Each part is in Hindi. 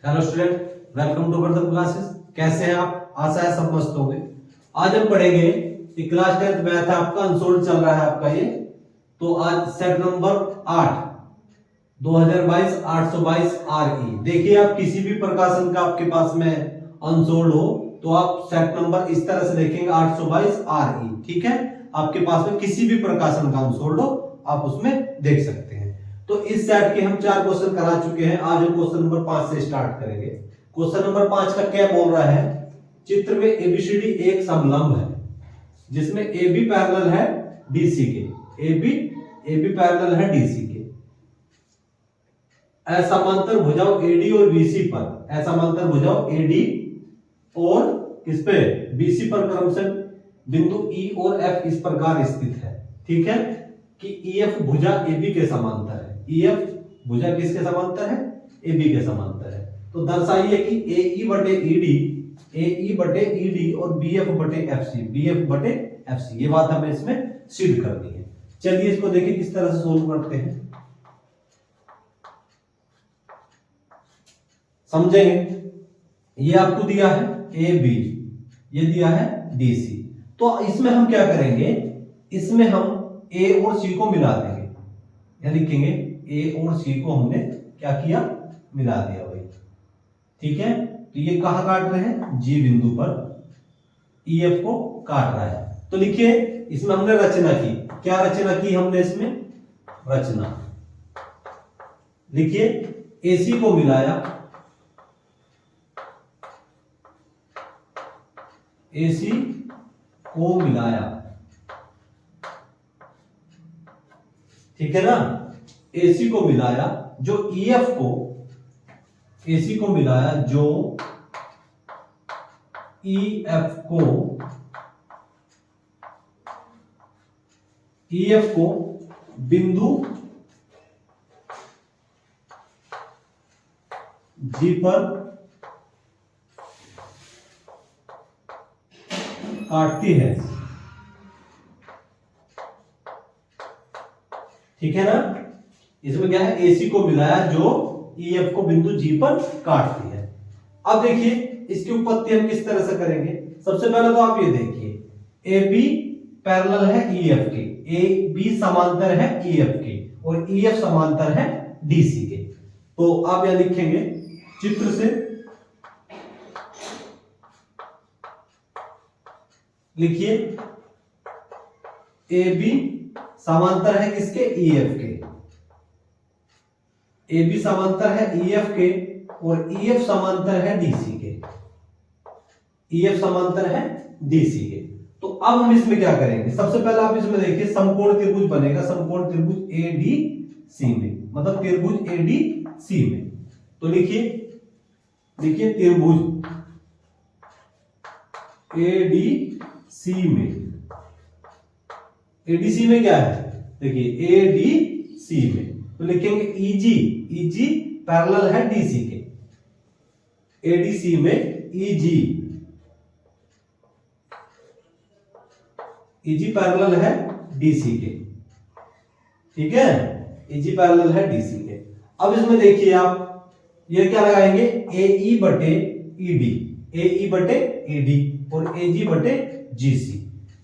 Hello student, welcome to further classes. कैसे हैं आप? आशा है सब मस्त होंगे। आज हम पढ़ेंगे कि क्लास 10th मैथ आपका अनसोल्ड चल रहा है आपका ये। तो आज सेट नंबर 8 2022 822 RE। देखिए, आप किसी भी प्रकाशन का आपके पास में अनसोल्ड हो तो आप सेट नंबर इस तरह से देखेंगे 822 RE। ठीक है, आपके पास में किसी भी प्रकाशन का अनसोल्ड हो आप उसमें देख सकते हैं। तो इस सेट के हम 4 क्वेश्चन करा चुके हैं। आज हम क्वेश्चन नंबर 5 से स्टार्ट करेंगे। क्वेश्चन नंबर 5 का क्या बोल रहा है? चित्र में एबीसीडी एक समलंब है जिसमें AB पैरेलल है DC के। AB पैरेलल है DC के। असमांतर भुजाओं AD और BC पर, असमांतर भुजाओं AD और किस पे? BC पर क्रमशः बिंदु E और F इस प्रकार स्थित है। ठीक है कि EF भुजा AB के समांतर है। EF भुजा किसके समांतर है? AB के समांतर है। तो दर्शाइए कि AE बटे ED और BF बटे FC। ये बात हमें इसमें सिद्ध करनी है। चलिए इसको देखिए किस तरह से सोल्व करते हैं, समझेंगे। ये आपको दिया है AB, ये दिया है DC। तो इसमें हम क्या करेंगे? इसमें हम A और C को मिला देंगे। या लिखेंगे A और C को हमने क्या किया? मिला दिया भाई। ठीक है, तो ये कहां काट रहे हैं? G बिंदु पर EF को काट रहा है। तो लिखिए, इसमें हमने रचना की। क्या रचना की हमने इसमें? रचना लिखिए, AC को मिलाया, AC को मिलाया। ठीक है ना? AC को मिलाया जो EF को, AC को मिलाया जो EF को बिंदु G पर काटती है। ठीक है ना? इसमें क्या है? AC को मिलाया जो EF को बिंदु G पर काटती है। अब देखिए इसकी उत्पत्ति हम किस तरह से करेंगे। सबसे पहले तो आप ये देखिए, AB पैरेलल है EF के, AB समांतर है EF के और EF समांतर है DC के। तो आप यहां लिखेंगे चित्र से, लिखिए AB समांतर है किसके? EF के। AB समांतर है EF के और EF समांतर है DC के। EF समांतर है DC के। तो अब हम इसमें क्या करेंगे? सबसे पहले आप इसमें देखिए, समकोण त्रिभुज बनेगा। समकोण त्रिभुज ADC में, मतलब त्रिभुज ADC में। तो लिखिए त्रिभुज ADC में। ADC में क्या है? देखिए ADC में तो लिखेंगे EG पैरेलल है DC के। ADC में EG पैरेलल है DC के। ठीक है, EG पैरेलल है DC के। अब इसमें देखिए आप ये क्या लगाएंगे? AE बटे ED और AG बटे GC।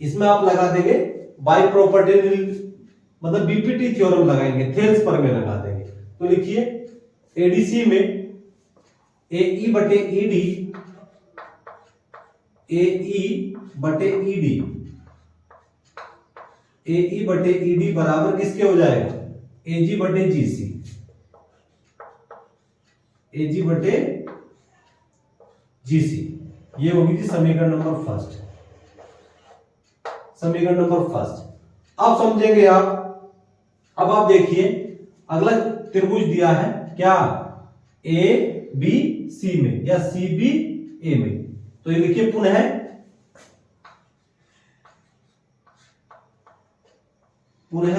इसमें आप लगा देंगे बाय प्रॉपर्टी, मतलब BPT थ्योरम लगाएंगे, थेल्स पर में लगा देंगे। तो लिखिए ADC में AE बटे ED बराबर किसके हो जाएगा? AG बटे GC। AG बटे GC, ये होगी जी समीकरण नंबर फर्स्ट। समीकरण नंबर फर्स्ट आप समझेंगे आप। अब आप देखिए, अगला त्रिभुज दिया है क्या? ABC में या CBA में। तो ये लिखिए पुनः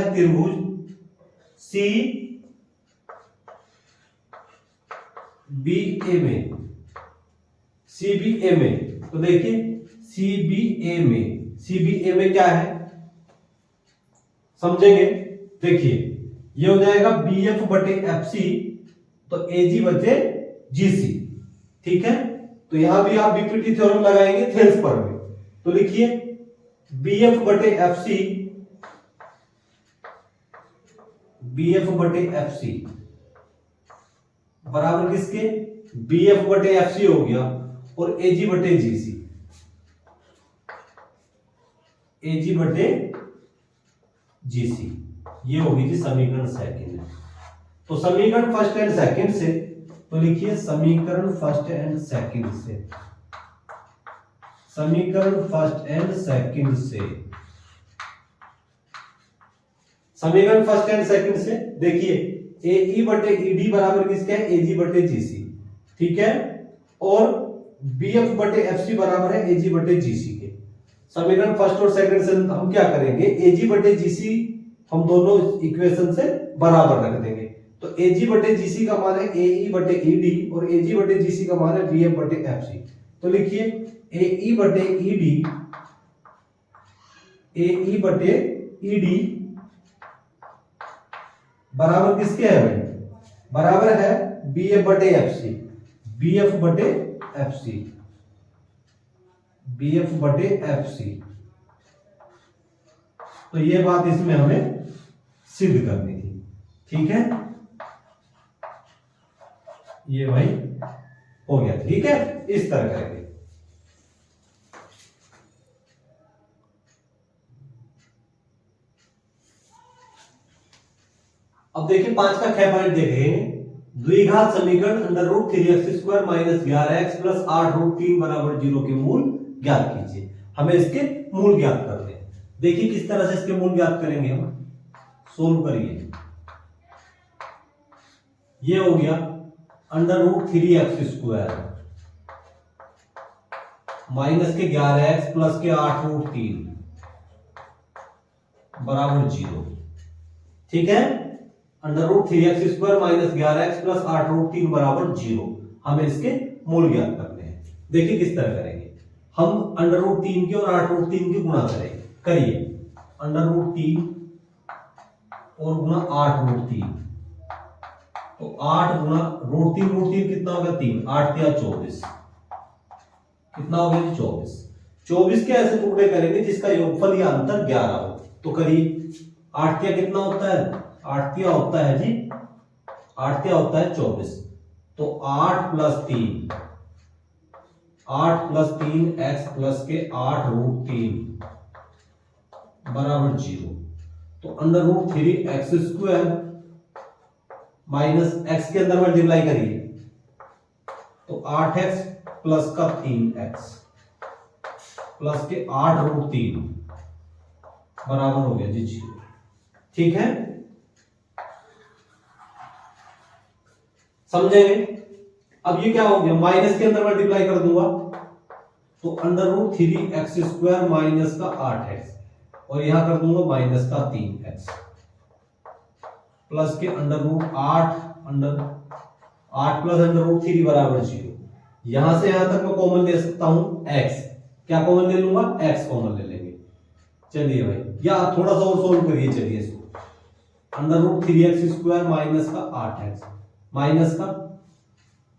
त्रिभुज CBA में। तो देखिए CBA में क्या है समझेंगे। देखिए ये हो जाएगा BF बटे FC, तो AG बटे GC। ठीक है, तो यहां भी आप बीपीटी थ्योरम लगाएंगे थेल्स पर भी। तो लिखिए बीएफ बटे एफसी, बीएफ बटे एफसी बराबर किसके, बीएफ बटे एफसी हो गया और एजी बटे जीसी, एजी बटे जीसी, ये होगी जी समीकरण सेकंड। तो समीकरण फर्स्ट एंड सेकंड से, तो लिखिए समीकरण फर्स्ट एंड सेकंड से, समीकरण फर्स्ट एंड सेकंड से, समीकरण फर्स्ट एंड सेकंड से देखिए ए बटे ईडी बराबर किसका है, एजी बटे जीसी, ठीक है, और बीएफ बटे एफसी बराबर है एजी बटे जीसी के। समीकरण फर्स्ट और सेकंड से हम क्या करेंगे, एजी बटे जीसी हम दोनों इक्वेशन से बराबर रख देंगे। तो एजी बटे जीसी का मान है एई बटे ईडी और एजी बटे जीसी का मान है बीएफ बटे एफसी। तो लिखिए एई बटे ईडी, एई बटे ईडी बराबर किसके है भाई, बराबर है बीएफ बटे एफसी, बीएफ बटे एफसी, बीएफ बटे एफसी। तो ये बात इसमें हमें सिद्ध करनी थी, ठीक है, ये भाई हो गया, ठीक है, इस तरह करेंगे। अब देखिए 5 का 6 पॉइंट देखें, द्विघात समीकरण under root 3x² minus 11x plus 8 root 3 बराबर 0 के मूल ज्ञात कीजिए। हमें इसके मूल ज्ञात करने हैं। देखिए किस तरह से इसके मूल ज्ञात करेंगे हम, सोल्व करिए। ये हो गया अंडर रूट 3x² माइनस के 11x प्लस के 8 रूट 3 बराबर 0, ठीक है, under root 3x² minus 11x plus 8 root 3 बराबर 0। हमें इसके मूल ज्ञात करने हैं। देखिए किस तरह करेंगे, हम अंडर रूट 3 की और 8 रूट 3 की गुणा करेंगे। करिए अंडर रूट 3 और गुणा 8 रूट 3, तो 8 गुणा रूट 3 कितना होगा 3, 8 या 24, कितना हो गया 24। 24 के ऐसे टुकड़े करेंगे जिसका योगफल या अंतर 11 हो। तो करिए 8 या कितना होता है, 8 या होता है जी, 8 या होता है 24। तो 8 प्लस 3, 8 प्लस 3 x प्लस के 8 रूट 3 बराबर 0। तो under root 3x² minus x के अंदर मल्टीप्लाई करिए, तो 8x प्लस का 3x प्लस के 8 रूट 3 बराबर हो गया जी 0, ठीक है, समझेंगे। अब ये क्या हो गया, माइनस के अंदर मल्टीप्लाई कर दूंगा, तो अंडर रूट 3x² माइनस का 8x और यहां कर दूंगा माइनस का 3x प्लस के under root 8 plus under root 3 बराबर 0। यहां से यहां तक मैं कॉमन ले सकता हूं x, क्या कॉमन ले लूंगा, x कॉमन ले लेंगे। चलिए भाई, या थोड़ा सा और सोल्व करिए, चलिए इसको, अंडर रूट 3x² माइनस का 8x माइनस का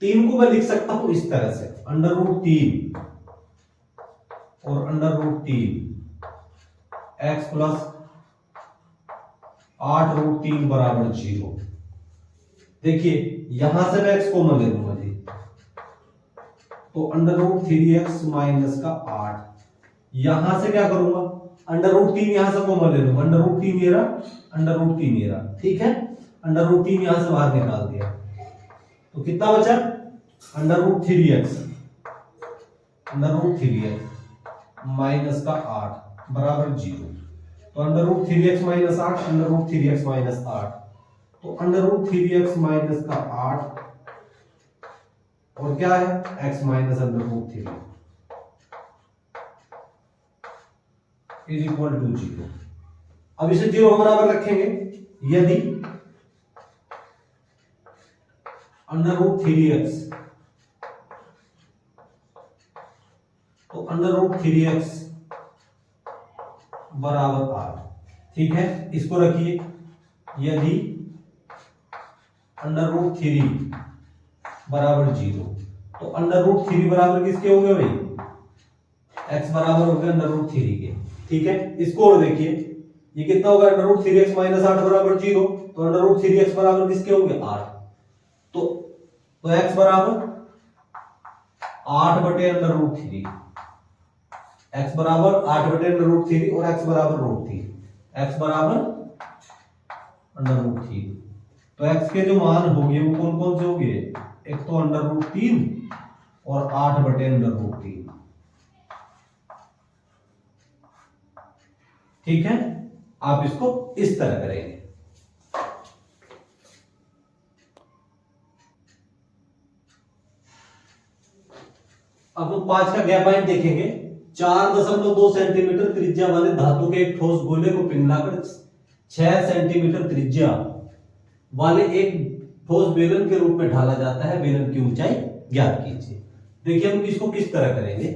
3 को मैं लिख सकता हूं इस तरह से, अंडर रूट 3 और under root 3 x plus 8 root 3 बराबर 0। देखिए यहां से मैं x कॉमन ले लूंगा जी, तो अंडर रूट 3x माइनस का 8, यहां से क्या करूंगा, अंडर रूट 3 यहां से कॉमन ले लूंगा, अंडर रूट 3 ये रहा, अंडर रूट 3 ये रहा, ठीक है, अंडर रूट 3 यहां से बाहर निकाल दिया, तो कितना बचा, under root 3x, under root 3x minus का 8 बराबर 0। तो under root 3x minus 8, under root 3x minus 8, तो अंडर रूट 3x माइनस का 8 और क्या है x minus under root 3 is equal to 0। अब इसे 0 बराबर रखेंगे यदि अंडर रूट 3x, तो अंडर रूट 3x बराबर 8, ठीक है, इसको रखिए, यदि अंडर रूट 3 बराबर 0, तो √3 बराबर किसके हो गए भाई? x बराबर हो गया √3 के। ठीक है, इसको और देखिए, ये कितना होगा? √3x - 8 बराबर 0। तो √3x बराबर किसके होंगे? 8। तो x बराबर 8/√3, x बराबर 8/√3 और x बराबर √3, x बराबर √3। तो x के जो मान होंगे वो कौन कौन से होंगे? एक तो √3 और 8/√3। ठीक है, आप इसको इस तरह करेंगे। अब हम 5 का गैप पॉइंट देखेंगे। 4.2 सेंटीमीटर त्रिज्या वाले धातु के एक ठोस गोले को पिघलाकर 6 सेंटीमीटर त्रिज्या वाले एक ठोस बेलन के रूप में ढाला जाता है। बेलन की ऊंचाई ज्ञात कीजिए। देखिए हम इसको किस तरह करेंगे।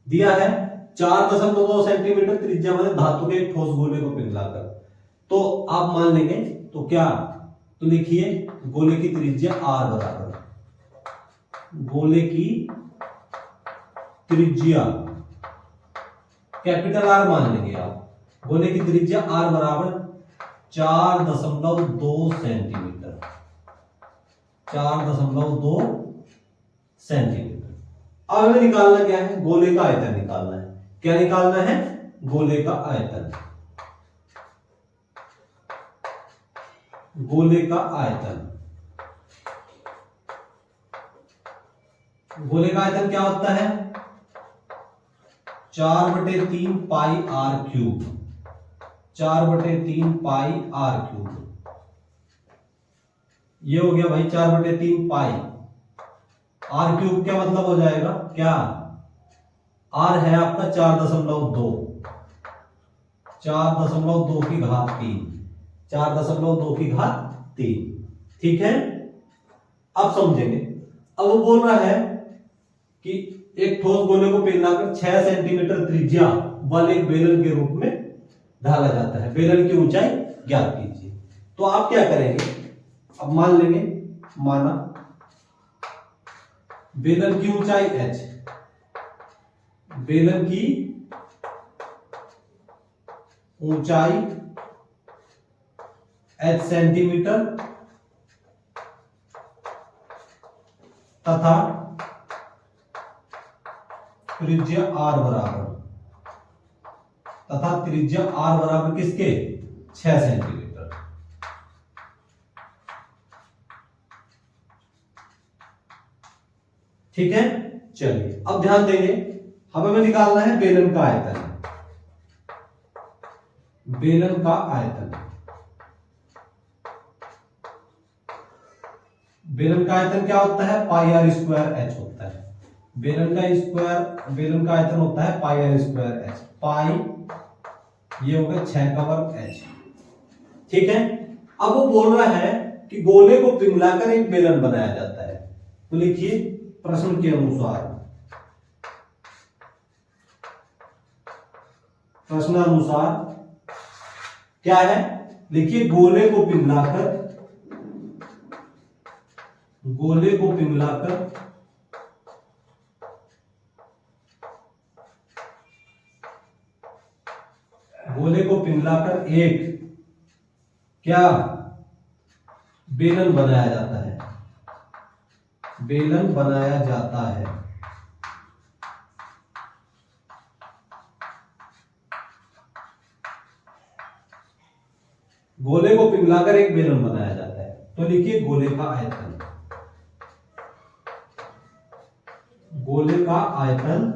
दिया है 4.2 सेंटीमीटर त्रिज्या वाले धातु के एक ठोस गोले को पिघलाकर, तो आप मान लेंगे तो क्या, तो लिखिए गोले की त्रिज्या r बराबर, गोले की त्रिज्या कैपिटल R मान लेंगे आप। गोले की त्रिज्या r बराबर 4.2 सेंटीमीटर, 4.2 सेंटीमीटर। अब हमें निकालना क्या है? गोले का आयतन निकालना है। क्या निकालना है? गोले का आयतन। गोले का आयतन, गोले का आयतन क्या होता है? 4/3 पाई r क्यूब, 4/3 पाई r क्यूब। ये हो गया भाई 4/3 पाई। r क्यूब क्या मतलब हो जाएगा? क्या r है आपका 4.2, 4.2 की घात 3, 4.2 की घात 3। ठीक है, अब समझेंगे। अब वो बोल रहा है कि एक ठोस गोले को पिघलाकर 6 सेंटीमीटर त्रिज्या वाले एक बेलन के रूप में ढाला जाता है। बेलन की ऊंचाई ज्ञात कीजिए। तो आप क्या करेंगे? अब मान लेंगे, माना बेलन की ऊंचाई h, बेलन की ऊंचाई h सेंटीमीटर तथा त्रिज्या r बराबर, तथा त्रिज्या r बराबर किसके? 6 सेंटीमीटर। ठीक है, चलिए अब ध्यान देंगे, हमें निकालना है बेलन का आयतन। बेलन का आयतन, बेलन का आयतन क्या होता है? पाई r स्क्वायर h होता है। बेलन का आयतन होता है पाई r स्क्वायर h। पाई ये होगा 6 का वर्ग h। ठीक है, अब वो बोल रहा है कि गोले को पिघलाकर एक बेलन बनाया जाता है। तो लिखिए प्रश्न के अनुसार, प्रश्नानुसार क्या है? लिखिए गोले को पिघलाकर, गोले को पिघलाकर गोले को पिघलाकर एक क्या बेलन बनाया जाता है। बेलन बनाया जाता है। गोले को पिघलाकर एक बेलन बनाया जाता है। तो लिखिए गोले का आयतन, गोले का आयतन,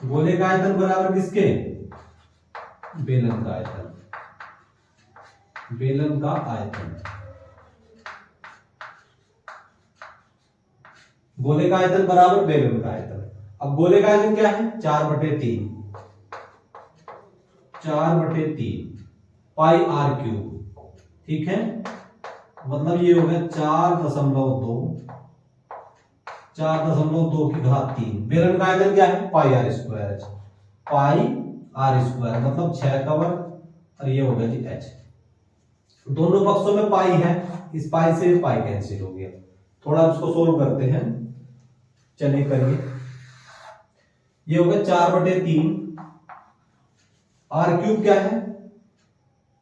गोले का आयतन बराबर किसके? बेलन का आयतन, बेलन का आयतन। गोले का आयतन बराबर बेलन का आयतन। अब गोले का आयतन क्या है? 4/3, 4/3 पाई r क्यूब। ठीक है, मतलब ये हो गया 4.2, 4.2 की घात 3। बेलन का आयतन क्या है? पाई r स्क्वायर, पाई r स्क्वायर मतलब 6 का वर्ग, और ये होगा जी h। दोनों पक्षों में पाई है, इस पाई से पाई कैंसिल हो गया। थोड़ा इसको सोल्व करते हैं, चलिए करिए। ये हो गया 4/3। आर क्यूब क्या है,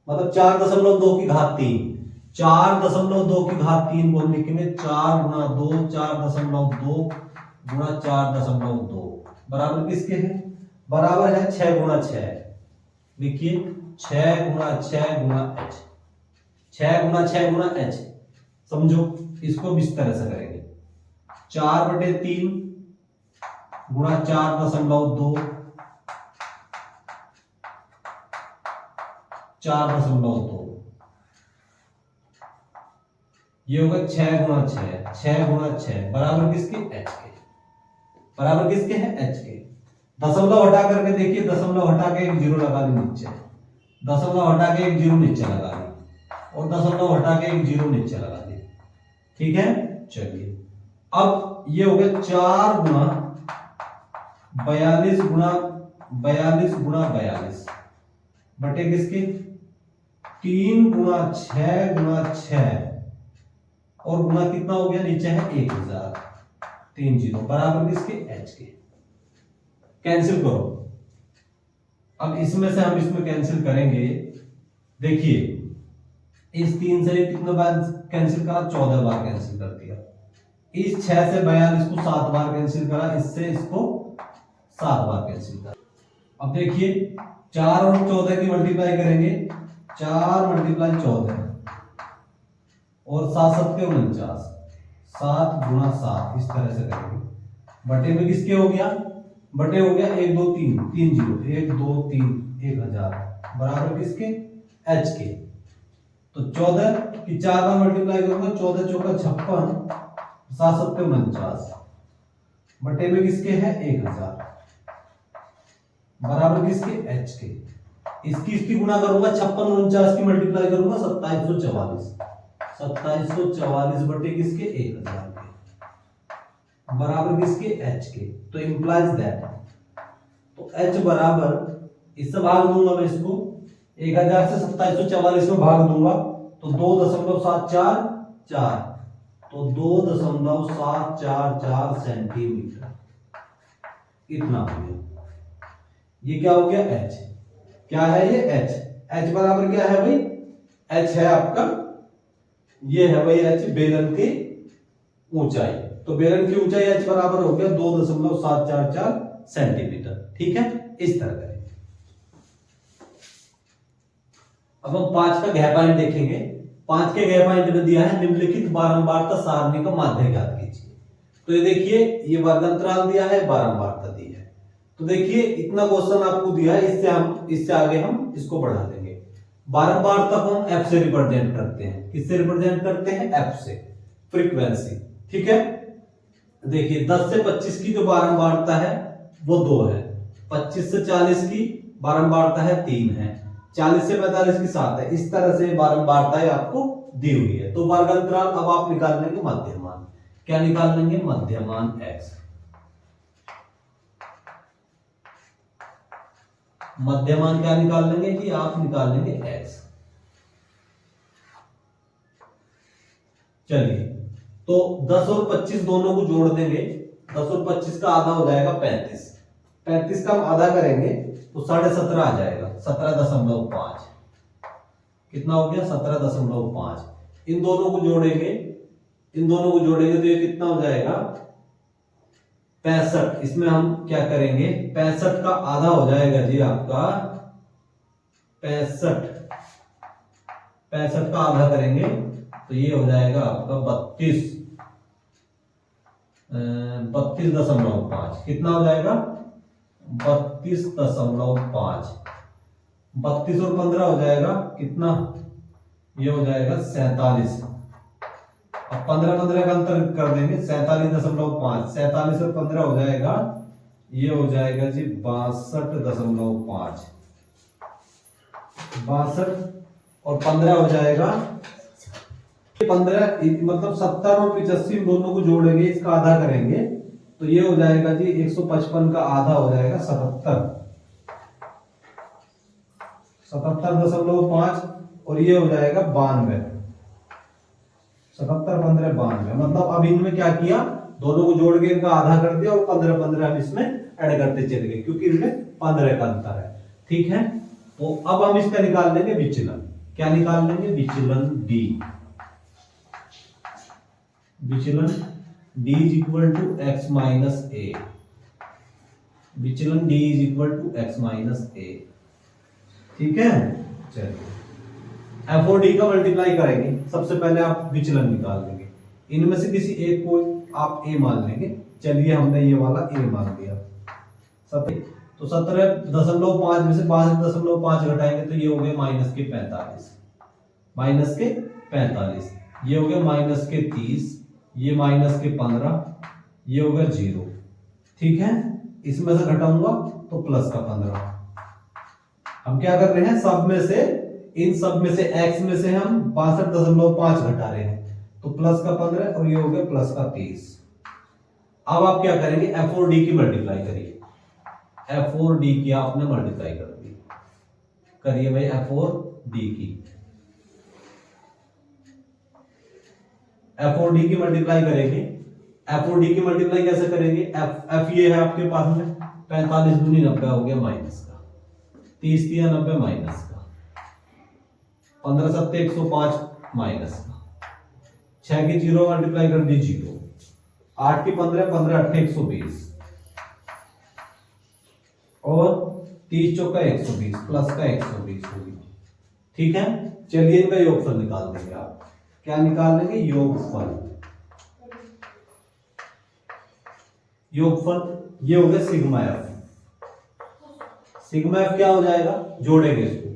मतलब 4.2 की घात 3। 4.2 की घात 3 बोलने के लिए 4 गुणा 2, 4.2 गुणा 4.2 बराबर किसके है, बराबर है 6 गुणा 6। देखिए 6 गुणा 6 गुणा h, 6 गुणा 6 गुणा h। समझो इसको इस तरह से करेंगे, 4/3 गुणा 4.2 4.2, ये होगा 6 गुणा 6, 6 गुणा 6 बराबर किसके, h के, बराबर किसके है, h के। दशमलव हटा करके देखिए, दशमलव हटा के एक जीरो लगा दी नीचे, दशमलव हटा के एक जीरो नीचे लगा दी, और दशमलव हटा के एक जीरो नीचे लगा दी। ठीक है, चलिए अब ये हो गया 4 गुणा 42 गुणा 42 गुणा 42 बटे किसके, 3 गुणा 6 गुणा 6 और गुणा कितना हो गया, नीचे है 1000, 3 जीरो बराबर किसके, h के। कैंसिल करो, अब इसमें से हम इसमें कैंसिल करेंगे। देखिए इस 3 से कितने बार कैंसिल करा, 14 बार कैंसिल कर दिया। इस 6 से 42 को 7 बार कैंसिल करा, इससे इसको 7 बार कैंसिल करा। अब देखिए 4 और 14 की मल्टीप्लाई करेंगे, 4 मल्टीप्लाई 14 और 7 7 49, 7 गुणा 7 इस तरह से करेंगे। बटे में किसके हो गया, बटे हो गया 1 2 3, 3 जीरो, 1 2 3 1000 बराबर किसके, h के। तो 14 की 4 बार मल्टीप्लाई करूंगा, 14 चौका 56, 7 7 49 बटे में किसके है 1000 बराबर किसके, h के। इसकी गुणा करूंगा, 56 49 की मल्टीप्लाई करूंगा 2744, 2744 बटे किसके 1000 के बराबर किसके, h के। तो इंप्लाइज दैट, तो h बराबर, इससे भाग दूंगा मैं इसको, 1000 से 2744 में भाग दूंगा तो 2.744, तो 2.744 सेंटीमीटर इतना हो गया। ये क्या हो गया, h क्या है, ये h बराबर क्या है भाई, h है आपका, ये है भाई h बेलन की ऊंचाई। तो बेलन की ऊंचाई h बराबर हो गया 2.744 सेंटीमीटर। ठीक है, इस तरह करेंगे। अब हम 5 का घय पॉइंट देखेंगे। 5 के घय पॉइंट में दिया है निम्नलिखित बारंबारता सारणी का माध्य ज्ञात कीजिए। तो ये देखिए, ये वर्गांतराल दिया है, बारंबारता दी है। तो देखिए इतना क्वेश्चन आपको दिया है, इससे आगे हम इसको बढ़ा देंगे। बारंबारता को हम f से रिप्रेजेंट करते हैं, किससे रिप्रेजेंट करते हैं, f से, फ्रीक्वेंसी। ठीक है, देखिए 10 से 25 की जो बारंबारता है वो 2 है, 25 से 40 की बारंबारता है 3 है, 40 से 45 की 7 है। इस तरह से बारंबारताएं आपको दी हुई है। तो वर्गांतराल अब आप निकाल लेंगे मध्यमान। क्या निकाल लेंगे, मध्यमान x। मध्यमान क्या निकाल लेंगे कि आप निकाल लेंगे x। चलिए, तो 10 और 25 दोनों को जोड़ देंगे, 10 और 25 का आधा हो जाएगा 35, 35 का हम आधा करेंगे तो 17.5 आ जाएगा, 17.5 कितना हो गया, 17.5। इन दोनों को जोड़ेंगे, तो ये कितना हो जाएगा 65। इसमें हम क्या करेंगे, 65 का आधा हो जाएगा जी आपका 65 का आधा करेंगे तो ये हो जाएगा आपका 32.5। कितना हो जाएगा, 32.5। 32 और 15 हो जाएगा कितना, ये हो जाएगा 47। अब 15 का अंतर कर देंगे, 47.5, 47 और 15 हो जाएगा, ये हो जाएगा जी 62.5। 62 और 15 हो जाएगा 15, मतलब 70 और 85 दोनों को जोड़ेंगे, इसका आधा करेंगे तो ये हो जाएगा जी 155 का आधा हो जाएगा 77, 77.5 और ये हो जाएगा 92। 77 15 92, मतलब अब इनमें क्या किया, दोनों को जोड़ के इनका आधा कर दिया और 15 15 हम इसमें ऐड करते चले गए क्योंकि इनमें 15 का अंतर है। ठीक है, तो अब हम इसका निकाल लेंगे विचलन। क्या निकाल लेंगे? विचलन डी। विचलन d is equal to x minus A. विचलन d is equal to x minus A. ठीक है, चलिए f और d का मल्टीप्लाई करेंगे। सबसे पहले आप विचलन निकाल लेंगे, इनमें से किसी एक को आप a मान लेंगे। चलिए हमने ये वाला a मान लिया। तो 17.5 में से 62.5 घटाएंगे तो ये हो गया माइनस के 45। माइनस के 45, ये हो गया माइनस के 30, ये माइनस के 15, ये हो गया 0। ठीक है, इसमें से घटाऊंगा तो प्लस का 15। हम क्या कर रहे हैं, सब में से, इन सब में से x में से हम 62.5 घटा रहे हैं, तो प्लस का 15 और ये हो गया प्लस का 30। अब आप क्या करेंगे, f और d की मल्टीप्लाई करिए। f और d की आपने मल्टीप्लाई कर दी, करिए भाई f और d की। f और d की मल्टीप्लाई करेंगे। f और d की मल्टीप्लाई कैसे करेंगे, f ये है आपके पास में 45 दूनी 90 हो गया माइनस का, 30 दिया 90 माइनस का, 15 सत्ते 105 माइनस का, 6 की 0 मल्टीप्लाई कर दी 0, 8 की 15 15 8 120 और 30 चौका 120 प्लस का 120 होगी। ठीक है, चलिए इनका योगफल निकाल देंगे आप। क्या निकाल लेंगे, योगफल। योगफल ये हो गया सिग्मा एफ। सिग्मा एफ क्या हो जाएगा, जोड़ेंगे इसको,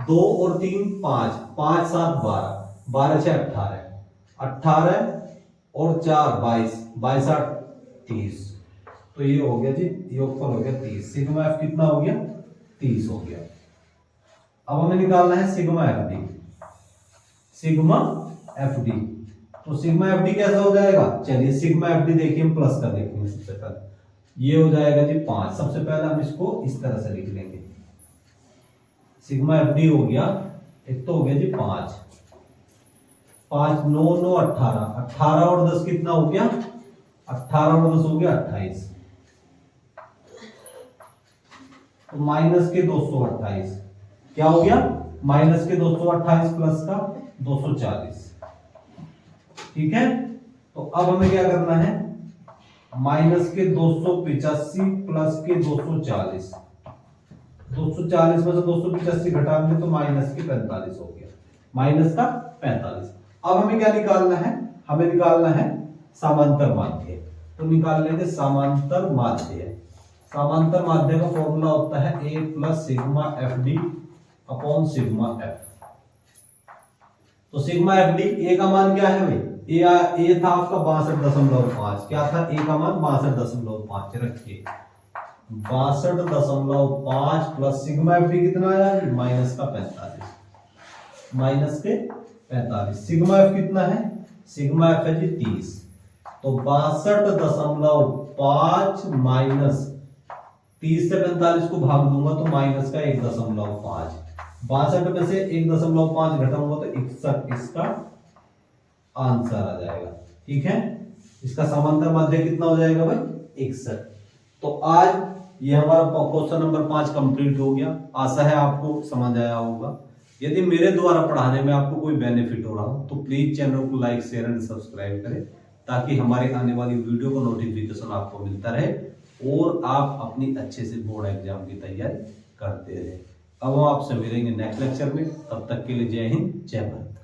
2 और 3 5, 5 7 12, 12 6 18, 18 और 4 22, 22 8 30। तो ये हो गया जी, योगफल हो गया 30। सिग्मा एफ कितना हो गया, 30 हो गया। अब हमें निकालना है sigma F D. Sigma F D, तो सिग्मा एफ डी कैसा हो जाएगा, चलिए सिग्मा एफ डी देखिए, हम प्लस का देखेंगे। सबसे पहले ये हो जाएगा जी 5। सबसे पहले हम इसको इस तरह से लिख लेंगे, सिग्मा एफ डी हो गया, एक तो हो गया जी 5, 5 9 9 18, 18 और 10 कितना हो गया, 18 और 10 हो गया 28, तो माइनस के 228। क्या हो गया, माइनस के 228 प्लस का 240। ठीक है, तो अब हमें क्या करना है, माइनस के 285 प्लस के 240। 240 में से 285 घटाएंगे तो माइनस के 45 हो गया, माइनस का 45। अब हमें क्या निकालना है, हमें निकालना है समांतर माध्य। तो निकाल लेंगे समांतर माध्य। समांतर माध्य का फॉर्मूला होता है a plus sigma F D upon sigma F. तो सिग्मा एफ डी, ए का मान क्या है भाई, ए था आपका 62.5। क्या था, ए का मान 62.5 रखिए, 62.5 प्लस सिग्मा एफ डी कितना आया, माइनस का 45। माइनस के 45। सिग्मा एफ कितना है, सिग्मा एफ है जी 30। तो 62.5 माइनस 30 से 45 को भाग दूंगा तो माइनस का 1.5। 62 में से 1.5 घटाऊंगा तो 61 इसका आंसर आ जाएगा। ठीक है, इसका समांतर माध्य कितना हो जाएगा भाई, 61। तो आज ये हमारा क्वेश्चन नंबर 5 कंप्लीट हो गया। आशा है आपको समझ आया होगा। यदि मेरे द्वारा पढ़ाने में आपको कोई बेनिफिट हो रहा हो तो प्लीज चैनल को लाइक शेयर एंड सब्सक्राइब करें, ताकि हमारे आने वाली वीडियो को नोटिफिकेशन आपको मिलता रहे और आप अपनी अच्छे से बोर्ड एग्जाम की तैयारी करते रहे। अब हम आपसे मिलेंगे नेक्स्ट लेक्चर में, तब तक के लिए जय हिंद जय भारत।